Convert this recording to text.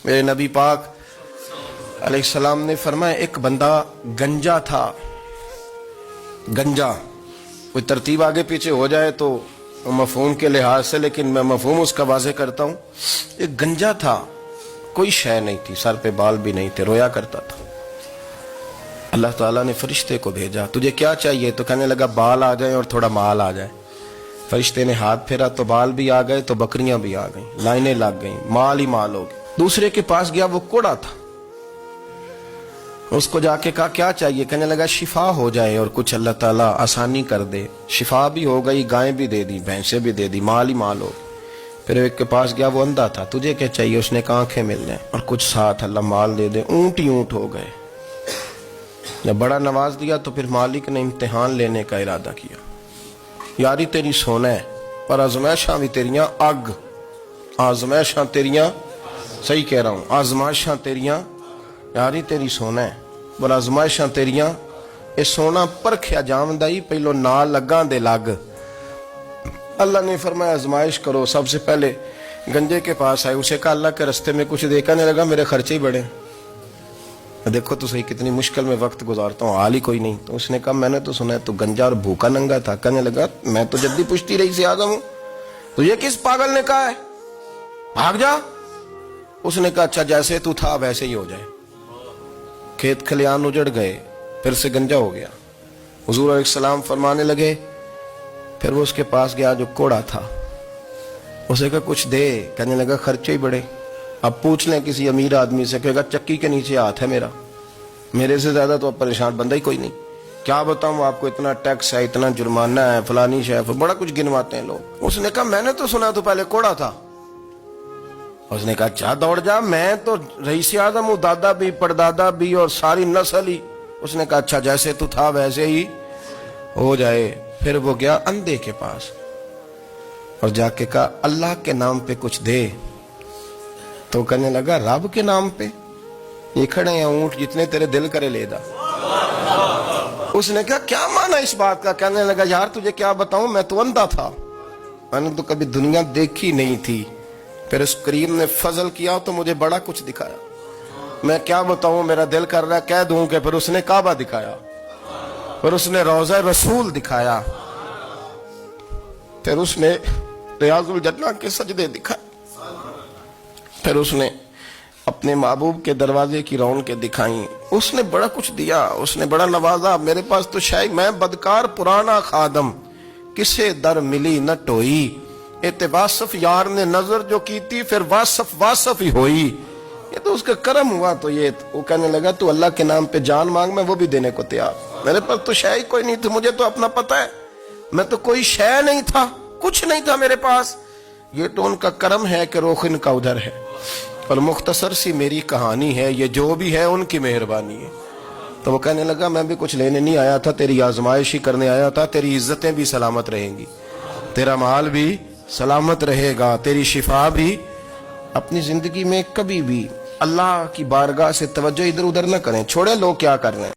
میرے نبی پاک علیہ السلام نے فرمایا ایک بندہ گنجا تھا. گنجا کوئی ترتیب آگے پیچھے ہو جائے تو مفہوم کے لحاظ سے، لیکن میں مفہوم اس کا واضح کرتا ہوں. ایک گنجا تھا، کوئی شے نہیں تھی، سر پہ بال بھی نہیں تھے، رویا کرتا تھا. اللہ تعالیٰ نے فرشتے کو بھیجا، تجھے کیا چاہیے؟ تو کہنے لگا بال آ جائیں اور تھوڑا مال آ جائے. فرشتے نے ہاتھ پھیرا تو بال بھی آ گئے تو بکریاں بھی آ گئیں، لائنیں لگ گئیں، مال ہی مال ہو گئے. دوسرے کے پاس گیا، وہ کوڑا تھا. اس کو جا کے کہا کیا چاہیے؟ کہنے لگا شفا ہو جائے اور کچھ اللہ تعالیٰ آسانی کر دے. شفا بھی ہو گئی، گائیں بھی دے دی، بھینسیں بھی دے دی، مال ہی مال ہو. پھر ایک کے پاس گیا، وہ اندھا تھا، تجھے کیا چاہیے؟ اس نے کہا آنکھیں مل جائیں اور کچھ ساتھ اللہ مال دے دے. اونٹ ہی اونٹ ہو گئے. جب بڑا نواز دیا تو پھر مالک نے امتحان لینے کا ارادہ کیا. یاری تیری سونا ہے پر آزمائشاں بھی تیریاں اگ. آزمائشاں تیریاں، صحیح کہہ رہا ہوں، آزمائشاں تیریاں، یاری تیری سونا ہے پر آزمائشاں تیریاں. اے سونا پرکھیا جامدائی پہلو نال لگاں دے لگ. اللہ نے فرمایا آزمائش کرو. سب سے پہلے گنجے کے پاس آئے، اسے کہا اللہ کے رستے میں کچھ دے. کہنے لگا میرے خرچے ہی بڑے. دیکھو تو صحیح کتنی مشکل میں وقت گزارتا ہوں، حال ہی کوئی نہیں. تو اس نے کہا میں نے تو سنا ہے تو گنجا اور بھوکا ننگا تھا. کہنے لگا میں تو جدی پشتی رئیس اعظم ہوں، تو یہ کس پاگل نے کہا ہے بھاگ جا. اس نے کہا اچھا جیسے تو تھا ویسے ہی ہو جائے. کھیت کھلیان اجڑ گئے، پھر سے گنجا ہو گیا. حضور علیہ السلام فرمانے لگے. پھر وہ اس کے پاس گیا جو کوڑا تھا، اسے کہا کچھ دے. کہنے لگا خرچے ہی بڑے. اب پوچھ لیں کسی امیر آدمی سے، کہے گا چکی کے نیچے ہاتھ ہے میرا، میرے سے زیادہ تو اب پریشان بندہ ہی کوئی نہیں. کیا بتاؤں آپ کو، اتنا ٹیکس ہے، اتنا جرمانہ ہے، فلانی شے، بڑا کچھ گنواتے ہیں لوگ. اس نے کہا میں نے تو سنا تو پہلے کوڑا تھا. اس نے کہا اچھا دوڑ جا، میں تو رئیس اعظم ہوں، دادا بھی پردادا بھی اور ساری نسل ہی. اس نے کہا اچھا جیسے تو تھا ویسے ہی ہو جائے. پھر وہ گیا اندھے کے پاس اور جا کے کہا اللہ کے نام پہ کچھ دے. تو کہنے لگا رب کے نام پہ؟ یہ کھڑے ہیں اونٹ، جتنے تیرے دل کرے لے دا. اس نے کہا کیا معنی اس بات کا؟ کہنے لگا یار تجھے کیا بتاؤں، میں تو اندھا تھا، میں نے تو کبھی دنیا دیکھی نہیں تھی. پھر اس کریم نے فضل کیا تو مجھے بڑا کچھ دکھایا. میں کیا بتاؤں، میرا دل کر رہا ہے کہہ دوں کہ پھر اس نے کعبہ دکھایا، پھر اس نے روضہ رسول دکھایا، پھر اس نے ریاض الجنہ کے سجدے دکھائے، پھر اس نے اپنے محبوب کے دروازے کی رونقیں دکھائیں. اس نے بڑا کچھ دیا، اس نے بڑا نوازا. میرے پاس تو شاید میں بدکار پرانا خادم، کسے در ملی نہ ٹوئی. واصف یار نے نظر جو کی تھی پھر واصف ہی ہوئی. یہ تو اس کا کرم ہوا. تو یہ وہ کہنے لگا تو اللہ کے نام پہ جان مانگ، میں وہ بھی دینے کو تیار. میرے پاس تو شے کوئی نہیں تھی، مجھے تو اپنا پتہ ہے، میں تو کوئی شے نہیں تھا، کچھ نہیں تھا میرے پاس. یہ تو ان کا کرم ہے کہ روخ ان کا ادھر ہے. اور مختصر سی میری کہانی ہے، یہ جو بھی ہے ان کی مہربانی ہے. تو وہ کہنے لگا میں بھی کچھ لینے نہیں آیا تھا، تیری آزمائش ہی کرنے آیا تھا. تیری عزتیں بھی سلامت رہیں گی، تیرا مال بھی سلامت رہے گا، تیری شفا بھی. اپنی زندگی میں کبھی بھی اللہ کی بارگاہ سے توجہ ادھر ادھر نہ کریں، چھوڑے لوگ کیا کر رہے ہیں.